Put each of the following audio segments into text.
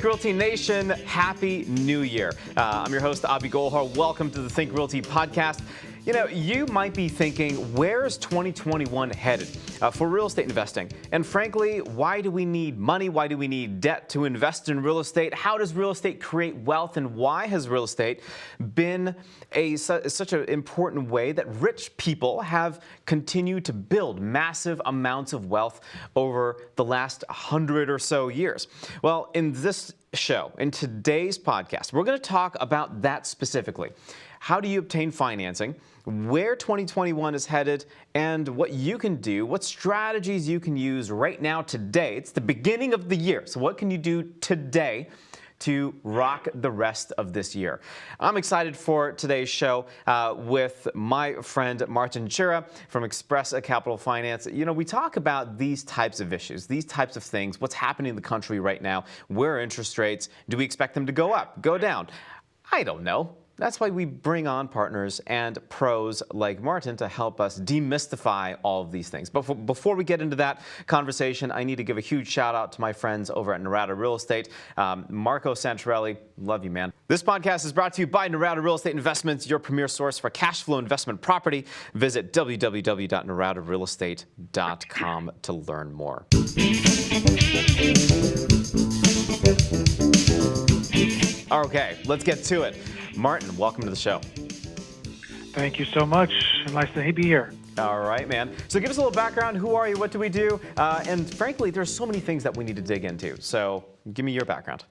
Realty Nation, Happy New Year. I'm your host, Abhi Golhar. Welcome to the Think Realty podcast. You know, you might be thinking, where is 2021 headed for real estate investing? And frankly, why do we need money? Why do we need debt to invest in real estate? How does real estate create wealth? And why has real estate been such an important way that rich people have continued to build massive amounts of wealth over the last 100 or so years? Well, in this show, in today's podcast, we're going to talk about that specifically. How do you obtain financing, where 2021 is headed, and what you can do, what strategies you can use right now today. It's the beginning of the year, so what can you do today to rock the rest of this year? I'm excited for today's show with my friend Martin Chera from Express Capital Finance. You know, we talk about these types of issues, these types of things, what's happening in the country right now, where are interest rates, do we expect them to go up, go down? I don't know. That's why we bring on partners and pros like Martin to help us demystify all of these things. But before we get into that conversation, I need to give a huge shout out to my friends over at Nerada Real Estate. Marco Santarelli, love you, man. This podcast is brought to you by Nerada Real Estate Investments, your premier source for cash flow investment property. Visit www.neradarealestate.com to learn more. Okay, let's get to it. Martin, welcome to the show. Thank you so much. Nice to be here. All right, man. So give us a little background. Who are you? What do we do? And frankly, there's so many things that we need to dig into. So give me your background.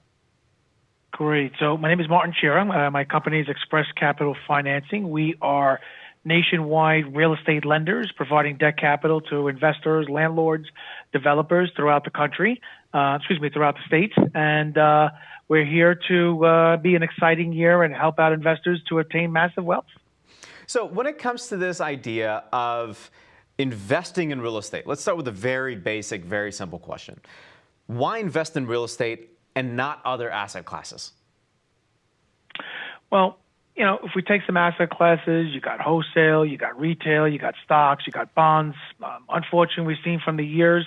Great. So my name is Martin Chera. My company is Express Capital Financing. We are nationwide real estate lenders providing debt capital to investors, landlords, developers throughout the country, throughout the states. And we're here to be an exciting year and help out investors to attain massive wealth. So when it comes to this idea of investing in real estate, let's start with a very basic, very simple question. Why invest in real estate and not other asset classes? Well, you know, if we take some asset classes, you got wholesale, you got retail, you got stocks, you got bonds. Unfortunately, we've seen from the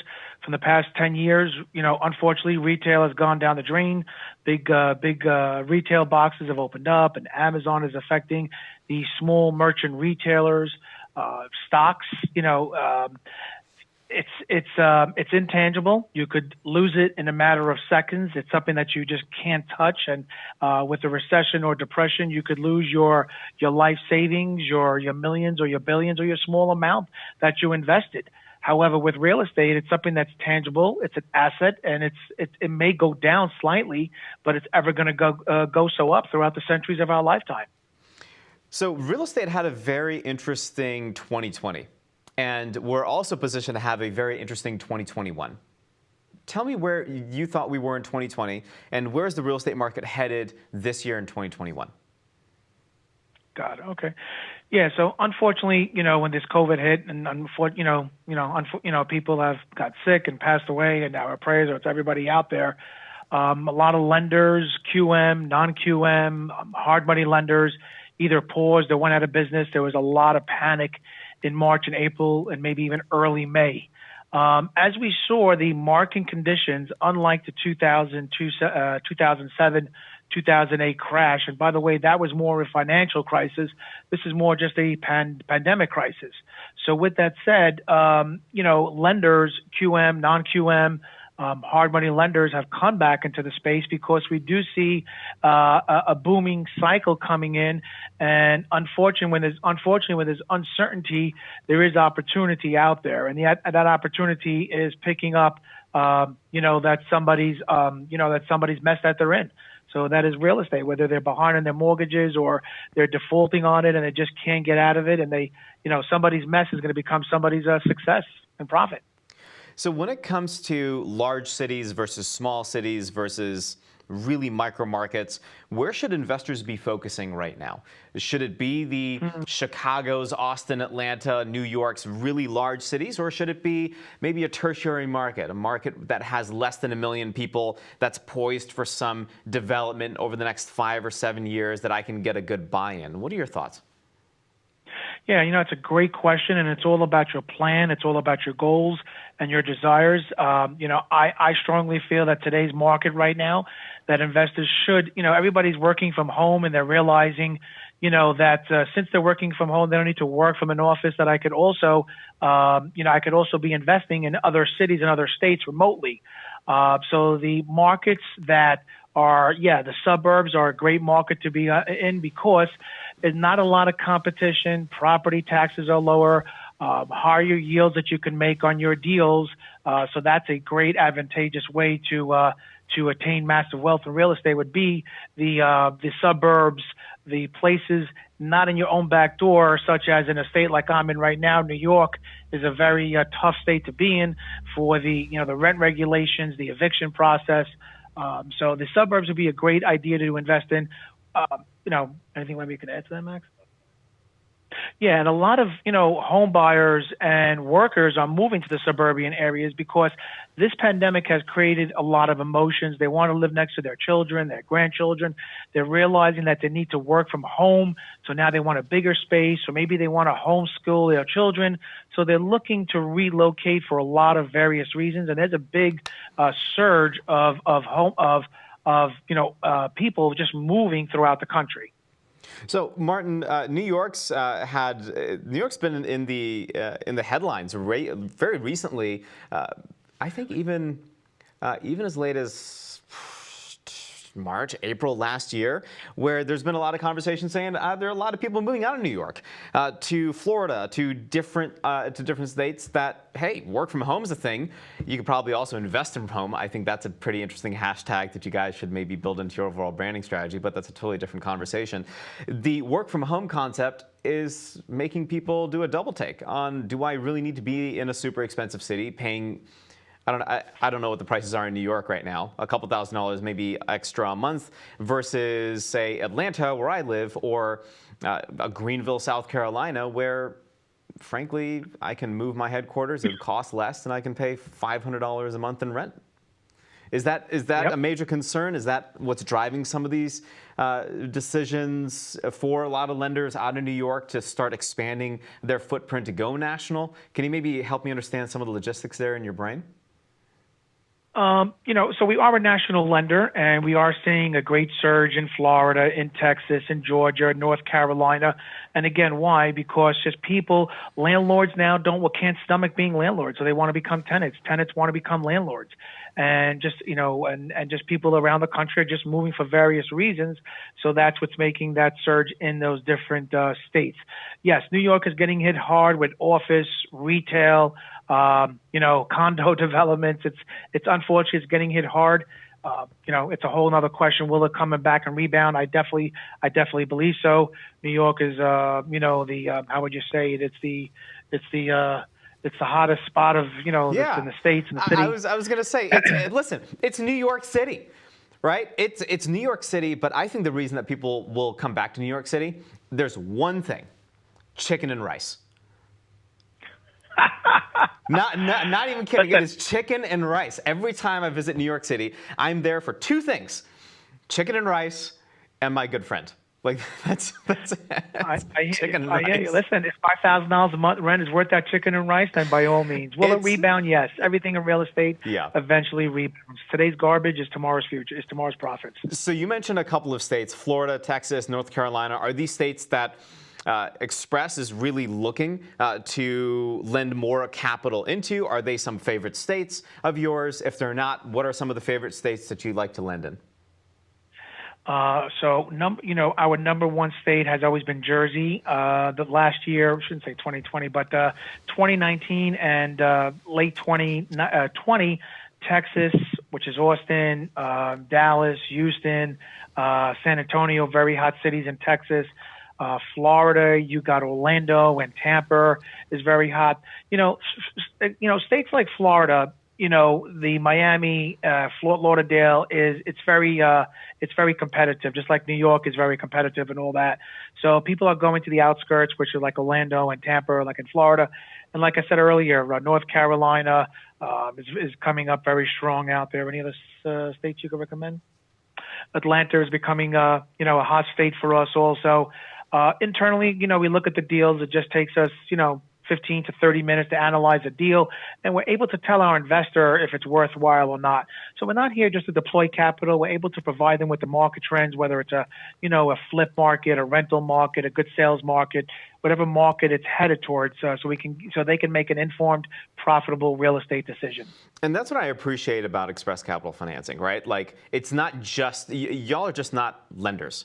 past 10 years, you know, unfortunately, retail has gone down the drain. Big retail boxes have opened up, and Amazon is affecting the small merchant retailers. Stocks, you know, it's intangible. You could lose it in a matter of seconds. It's something that you just can't touch. And with a recession or depression, you could lose your life savings, your millions or your billions or your small amount that you invested. However, with real estate, it's something that's tangible. It's an asset, and it may go down slightly, but it's ever going to go so up throughout the centuries of our lifetime. So real estate had a very interesting 2020. And we're also positioned to have a very interesting 2021. Tell me where you thought we were in 2020, and where's the real estate market headed this year in 2021? Got it. Okay. Yeah. So unfortunately, you know, when this COVID hit, and people have got sick and passed away, and our prayers are to everybody out there. A lot of lenders, QM, non-QM, hard money lenders, either paused or went out of business. There was a lot of panic in March and April and maybe even early May. As we saw the market conditions, unlike the 2007, 2008 crash, and by the way, that was more a financial crisis. This is more just a pandemic crisis. So with that said, lenders, QM, non-QM, hard money lenders have come back into the space because we do see a booming cycle coming in. And unfortunately, when there's uncertainty, there is opportunity out there, and that opportunity is picking up, that somebody's mess that they're in. So that is real estate, whether they're behind on their mortgages or they're defaulting on it and they just can't get out of it, and somebody's mess is going to become somebody's success and profit. So when it comes to large cities versus small cities versus really micro markets, where should investors be focusing right now? Should it be the Chicago's, Austin, Atlanta, New York's really large cities, or should it be maybe a tertiary market, a market that has less than 1 million people that's poised for some development over the next 5 or 7 years that I can get a good buy-in? What are your thoughts? Yeah, it's a great question, and it's all about your plan. It's all about your goals and your desires. I strongly feel that today's market right now, that investors should, everybody's working from home, and they're realizing, that since they're working from home, they don't need to work from an office. That I could also be investing in other cities and other states remotely. So the markets that the suburbs are a great market to be in because there's not a lot of competition. Property taxes are lower, higher yields that you can make on your deals. So that's a great advantageous way to attain massive wealth in real estate would be the suburbs, the places not in your own back door, such as in a state like I'm in right now. New York is a very tough state to be in for the rent regulations, the eviction process. So the suburbs would be a great idea to invest in. Anything maybe you can add to that, Max? Yeah, and a lot of, home buyers and workers are moving to the suburban areas because this pandemic has created a lot of emotions. They want to live next to their children, their grandchildren. They're realizing that they need to work from home. So now they want a bigger space, or maybe they want to homeschool their children. So they're looking to relocate for a lot of various reasons. And there's a big surge of people just moving throughout the country. So, Martin, New York's been in the headlines very recently. I think even as late as March, April last year, where there's been a lot of conversation saying there are a lot of people moving out of New York to Florida, to different states. That work from home is a thing. You could probably also invest from home. I think that's a pretty interesting hashtag that you guys should maybe build into your overall branding strategy. But that's a totally different conversation. The work from home concept is making people do a double take on: do I really need to be in a super expensive city paying? I don't know what the prices are in New York right now. A couple $1,000s maybe extra a month versus, say, Atlanta, where I live, or Greenville, South Carolina, where, frankly, I can move my headquarters. It would cost less, and I can pay $500 a month in rent. Is that Yep. a major concern? Is that what's driving some of these decisions for a lot of lenders out of New York to start expanding their footprint to go national? Can you maybe help me understand some of the logistics there in your brain? So we are a national lender, and we are seeing a great surge in Florida, in Texas, in Georgia, North Carolina. And again, why? Because just landlords now can't stomach being landlords, so they want to become tenants. Tenants want to become landlords, and just just people around the country are just moving for various reasons. So that's what's making that surge in those different states. Yes, New York is getting hit hard with office, retail, condo developments. It's unfortunate it's getting hit hard. It's a whole other question. Will it come back and rebound? I definitely believe so. New York is, how would you say it? It's the hottest spot of, in the States, in the city. I was going to say, listen, it's New York City, right? It's New York City, but I think the reason that people will come back to New York City, there's one thing: chicken and rice. Not even kidding. It is chicken and rice. Every time I visit New York City, I'm there for two things: chicken and rice, and my good friend. Like that's chicken and rice. Listen, if $5,000 a month rent is worth that chicken and rice, then by all means. Will it rebound? Yes. Everything in real estate eventually rebounds. Today's garbage is tomorrow's future. Is tomorrow's profits. So you mentioned a couple of states: Florida, Texas, North Carolina. Are these states that Express is really looking to lend more capital into? Are they some favorite states of yours? If they're not, what are some of the favorite states that you'd like to lend in? Our number one state has always been Jersey. The last year, I shouldn't say 2020, but 2019 and late 2020, Texas, which is Austin, Dallas, Houston, San Antonio, very hot cities in Texas. Florida, you got Orlando, and Tampa is very hot. States like Florida, the Miami, Fort Lauderdale it's very competitive, just like New York is very competitive and all that. So people are going to the outskirts, which are like Orlando and Tampa, like in Florida. And like I said earlier, North Carolina is coming up very strong out there. Any other states you could recommend? Atlanta is becoming, a hot state for us also. Internally, we look at the deals. It just takes us, 15 to 30 minutes to analyze a deal, and we're able to tell our investor if it's worthwhile or not. So we're not here just to deploy capital. We're able to provide them with the market trends, whether it's a flip market, a rental market, a good sales market, whatever market it's headed towards, so they can make an informed, profitable real estate decision. And that's what I appreciate about Express Capital Financing, right? Like, it's not just, y'all are just not lenders.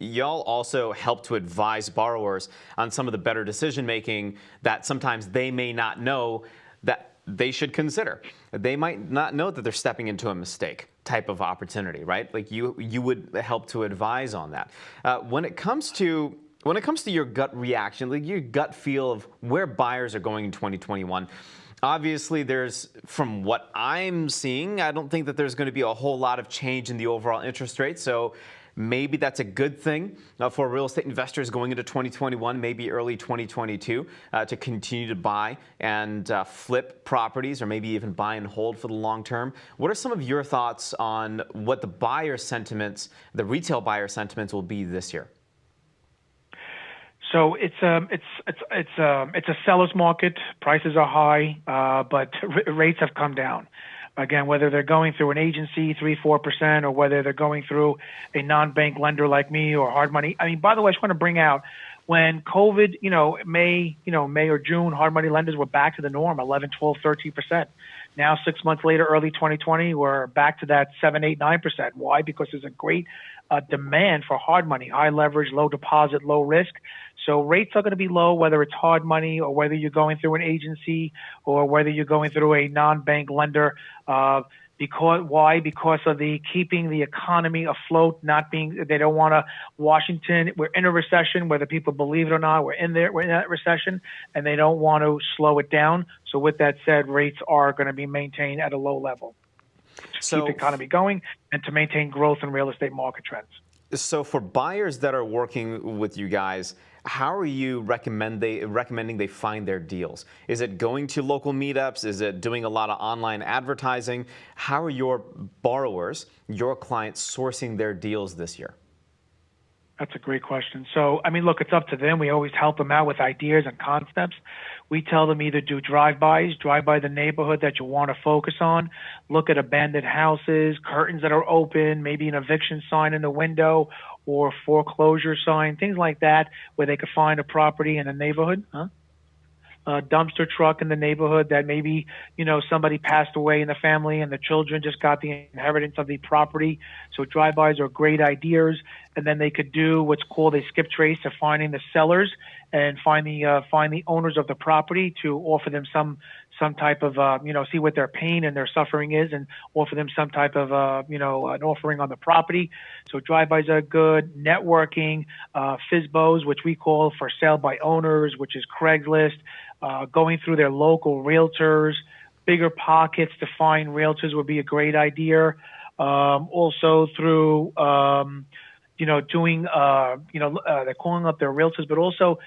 Y'all also help to advise borrowers on some of the better decision making that sometimes they may not know that they should consider. They might not know that they're stepping into a mistake type of opportunity, right? Like you would help to advise on that. When it comes to your gut reaction, like your gut feel of where buyers are going in 2021. Obviously, from what I'm seeing, I don't think that there's going to be a whole lot of change in the overall interest rate. So maybe that's a good thing for real estate investors going into 2021, maybe early 2022, to continue to buy and flip properties, or maybe even buy and hold for the long term. What are some of your thoughts on what the retail buyer sentiments will be this year? So it's a seller's market. Prices are high, but rates have come down. Again, whether they're going through an agency, 3-4%, or whether they're going through a non-bank lender like me or hard money. I mean, by the way, I just want to bring out when COVID, May or June, hard money lenders were back to the norm, 11, 12, 13%. Now, 6 months later, early 2020, we're back to that 7, 8, 9%. Why? Because there's a great demand for hard money, high leverage, low deposit, low risk. So rates are going to be low, whether it's hard money or whether you're going through an agency or whether you're going through a non-bank lender. Why? Because of the keeping the economy afloat, they don't want Washington, we're in a recession, whether people believe it or not, we're in that recession, and they don't want to slow it down. So with that said, rates are going to be maintained at a low level to keep the economy going and to maintain growth in real estate market trends. So for buyers that are working with you guys, how are you recommending they find their deals? Is it going to local meetups? Is it doing a lot of online advertising? How are your borrowers, your clients, sourcing their deals this year? That's a great question. So, I mean, look, it's up to them. We always help them out with ideas and concepts. We tell them either do drive by the neighborhood that you want to focus on, look at abandoned houses, curtains that are open, maybe an eviction sign in the window or foreclosure sign, things like that, where they could find a property in a neighborhood. A dumpster truck in the neighborhood that maybe, somebody passed away in the family and the children just got the inheritance of the property. So drive-bys are great ideas. And then they could do what's called a skip trace of finding the sellers and find the owners of the property to offer them some type of, see what their pain and their suffering is and offer them some type of, an offering on the property. So drive-bys are good. Networking, FSBOs, which we call for sale by owners, which is Craigslist, going through their local realtors, bigger pockets to find realtors would be a great idea. Also through, doing, they're calling up their realtors, but also,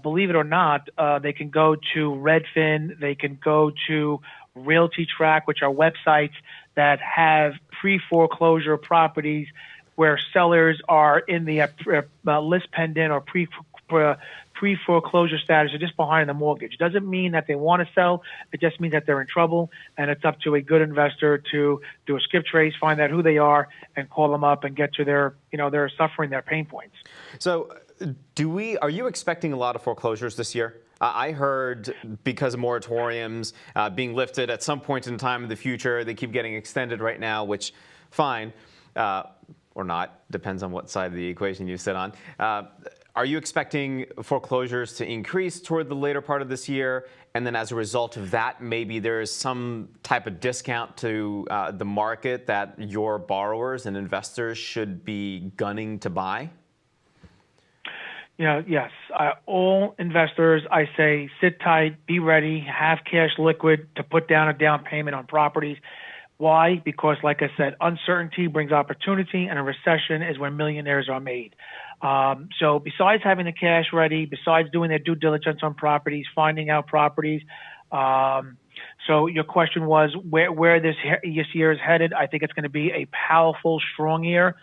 believe it or not, they can go to Redfin, they can go to Realty Track, which are websites that have pre-foreclosure properties where sellers are in the list pending or pre-foreclosure status or just behind the mortgage. Doesn't mean that they want to sell. It just means that they're in trouble, and it's up to a good investor to do a skip trace, find out who they are, and call them up and get to their suffering, their pain points. So are you expecting a lot of foreclosures this year? I heard because of moratoriums being lifted at some point in time in the future, they keep getting extended right now, which fine, or not, depends on what side of the equation you sit on. Are you expecting foreclosures to increase toward the later part of this year? And then as a result of that, maybe there is some type of discount to the market that your borrowers and investors should be gunning to buy? Yes. All investors, I say, sit tight, be ready, have cash liquid to put down a down payment on properties. Why? Because, like I said, uncertainty brings opportunity, and a recession is when millionaires are made. So besides having the cash ready, besides doing their due diligence on properties, finding out properties, so your question was where this year is headed. I think it's going to be a powerful, strong year.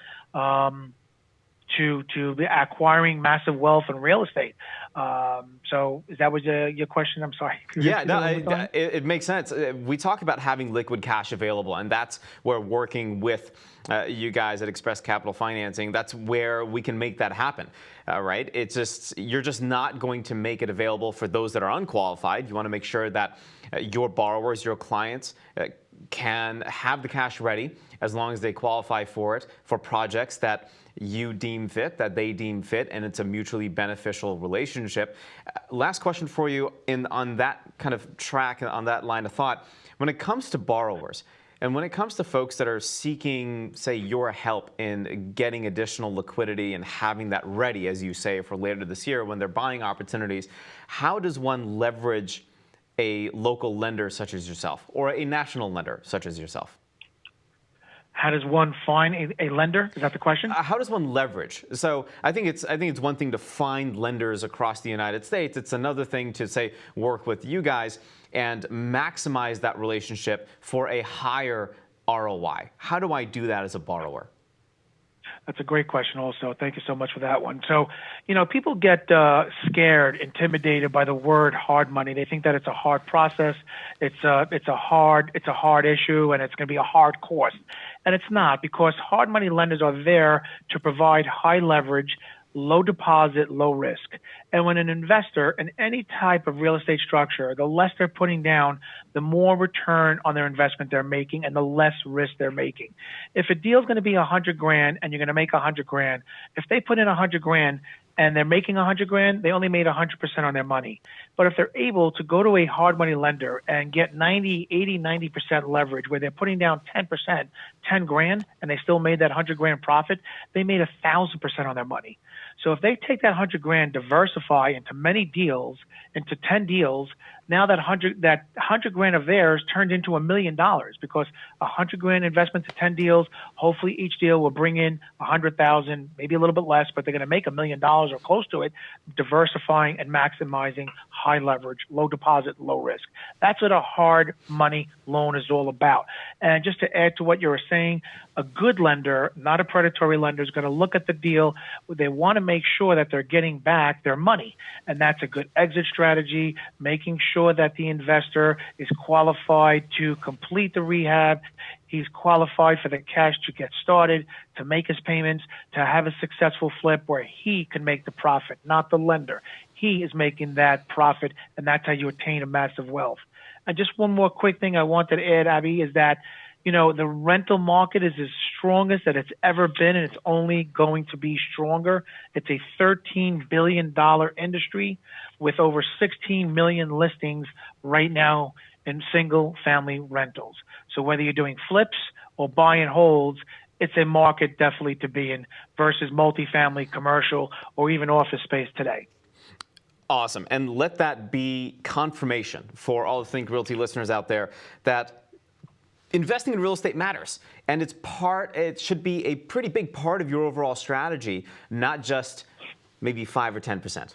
to be acquiring massive wealth in real estate. So is that was your question? I'm sorry. Yeah, no, it makes sense. We talk about having liquid cash available, and that's where working with you guys at Express Capital Financing, that's where we can make that happen, right? It's just, you're just not going to make it available for those that are unqualified. You want to make sure that your borrowers, your clients, can have the cash ready as long as they qualify for it for projects that you deem fit, that they deem fit, and it's a mutually beneficial relationship. Last question for you on that kind of track, on that line of thought. When it comes to borrowers, and when it comes to folks that are seeking, say, your help in getting additional liquidity and having that ready, as you say, for later this year when they're buying opportunities, how does one leverage a local lender such as yourself or a national lender such as yourself? How does one find a lender? Is that the question? How does one leverage? So I think it's one thing to find lenders across the United States. It's another thing to, say, work with you guys and maximize that relationship for a higher ROI. How do I do that as a borrower? That's a great question also. Thank you so much for that one. So, people get scared, intimidated by the word hard money. They think that it's a hard process. It's a hard issue, and it's going to be a hard course. And it's not, because hard money lenders are there to provide high leverage, low deposit, low risk. And when an investor in any type of real estate structure, the less they're putting down, the more return on their investment they're making and the less risk they're making. If a deal is going to be $100,000 and you're going to make $100,000, if they put in $100,000 and they're making $100,000, they only made 100% on their money. But if they're able to go to a hard money lender and get 90% leverage, where they're putting down 10%, $10,000, and they still made that $100,000 profit, they made 1,000% on their money. So if they take that $100,000, diversify into many deals, into 10 deals, now that $100,000 of theirs turned into $1 million, because $100,000 investment to 10 deals, hopefully each deal will bring in $100,000, maybe a little bit less, but they're going to make $1 million or close to it, diversifying and maximizing high leverage, low deposit, low risk. That's what a hard money loan is all about. And just to add to what you were saying, a good lender, not a predatory lender, is going to look at the deal. They want to make sure that they're getting back their money. And that's a good exit strategy, making sure that the investor is qualified to complete the rehab. He's qualified for the cash to get started, to make his payments, to have a successful flip where he can make the profit, not the lender. He is making that profit, and that's how you attain a massive wealth. And just one more quick thing I wanted to add, Abby, is that the rental market is as strongest that it's ever been, and it's only going to be stronger. It's a $13 billion industry with over 16 million listings right now in single-family rentals. So whether you're doing flips or buy and holds, it's a market definitely to be in versus multifamily, commercial, or even office space today. Awesome. And let that be confirmation for all the Think Realty listeners out there that investing in real estate matters, and it should be a pretty big part of your overall strategy, not just maybe 5 or 10%.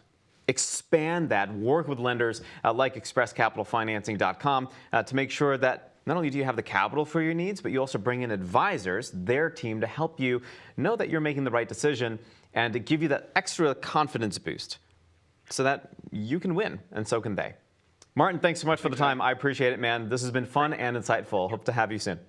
Expand that, work with lenders like expresscapitalfinancing.com to make sure that not only do you have the capital for your needs, but you also bring in advisors, their team, to help you know that you're making the right decision and to give you that extra confidence boost so that you can win, and so can they. Martin, thanks so much for the time. I appreciate it, man. This has been fun and insightful. Hope to have you soon.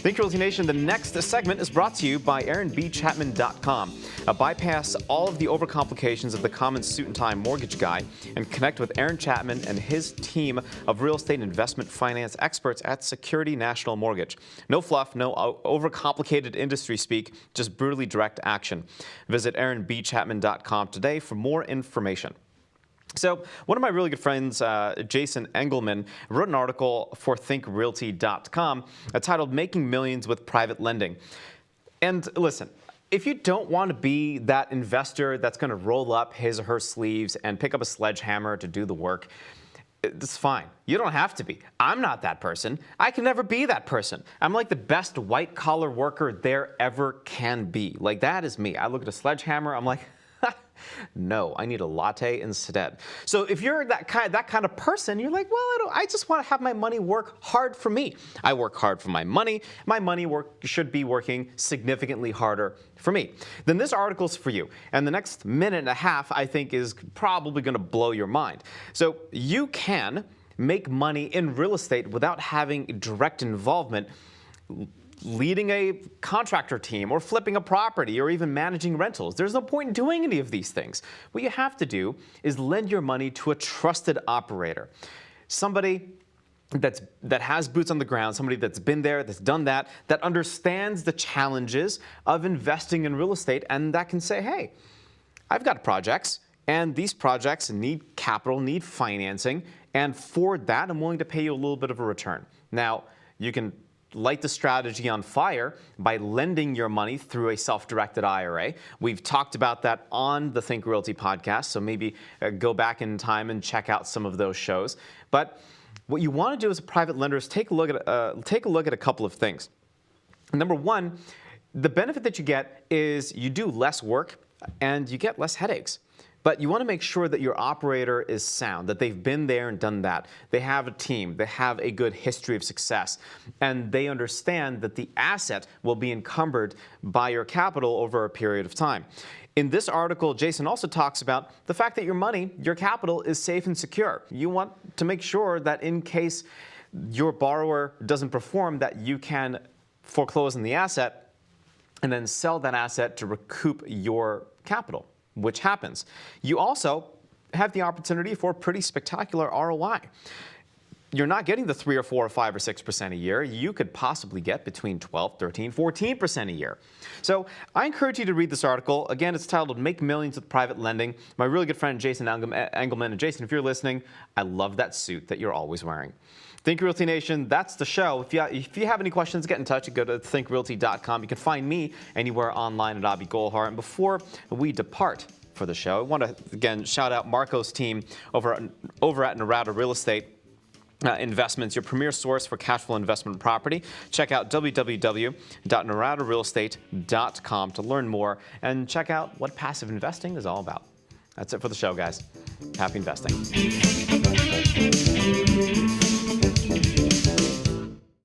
Think Realty Nation, the next segment is brought to you by AaronBChapman.com. Bypass all of the overcomplications of the common suit and tie mortgage guy and connect with Aaron Chapman and his team of real estate and investment finance experts at Security National Mortgage. No fluff, no overcomplicated industry speak, just brutally direct action. Visit AaronBChapman.com today for more information. So one of my really good friends, Jason Engelman, wrote an article for thinkrealty.com titled Making Millions with Private Lending. And listen, if you don't want to be that investor that's going to roll up his or her sleeves and pick up a sledgehammer to do the work, it's fine. You don't have to be. I'm not that person. I can never be that person. I'm like the best white-collar worker there ever can be. Like, that is me. I look at a sledgehammer, I'm like, No, I need a latte instead. So if you're that kind of person, you're like, well, I just want to have my money work hard for me. I work hard for my money. My money should be working significantly harder for me. Then this article's for you. And the next minute and a half, I think, is probably going to blow your mind. So you can make money in real estate without having direct involvement leading a contractor team or flipping a property or even managing rentals. There's no point in doing any of these things. What you have to do is lend your money to a trusted operator, somebody that has boots on the ground, somebody that's been there, that's done that understands the challenges of investing in real estate, and that can say, hey, I've got projects, and these projects need capital, need financing, and for that, I'm willing to pay you a little bit of a return. Now, you can light the strategy on fire by lending your money through a self-directed IRA. We've talked about that on the Think Realty podcast, so maybe go back in time and check out some of those shows. But what you want to do as a private lender is take a look at a couple of things. Number one, the benefit that you get is you do less work and you get less headaches. But you want to make sure that your operator is sound, that they've been there and done that. They have a team, they have a good history of success, and they understand that the asset will be encumbered by your capital over a period of time. In this article, Jason also talks about the fact that your money, your capital, is safe and secure. You want to make sure that in case your borrower doesn't perform, that you can foreclose on the asset and then sell that asset to recoup your capital, which happens. You also have the opportunity for a pretty spectacular ROI. You're not getting the 3 or 4 or 5 or 6% a year. You could possibly get between 12, 13, 14% a year. So I encourage you to read this article. Again, it's titled Make Millions with Private Lending. My really good friend, Jason Engelman. And Jason, if you're listening, I love that suit that you're always wearing. Think Realty Nation, that's the show. If you have any questions, get in touch. Go to thinkrealty.com. You can find me anywhere online at Abi Golhar. And before we depart for the show, I want to, again, shout out Marco's team over at Narada Real Estate Investments, your premier source for cash flow investment property. Check out www.naradarealestate.com to learn more and check out what passive investing is all about. That's it for the show, guys. Happy investing.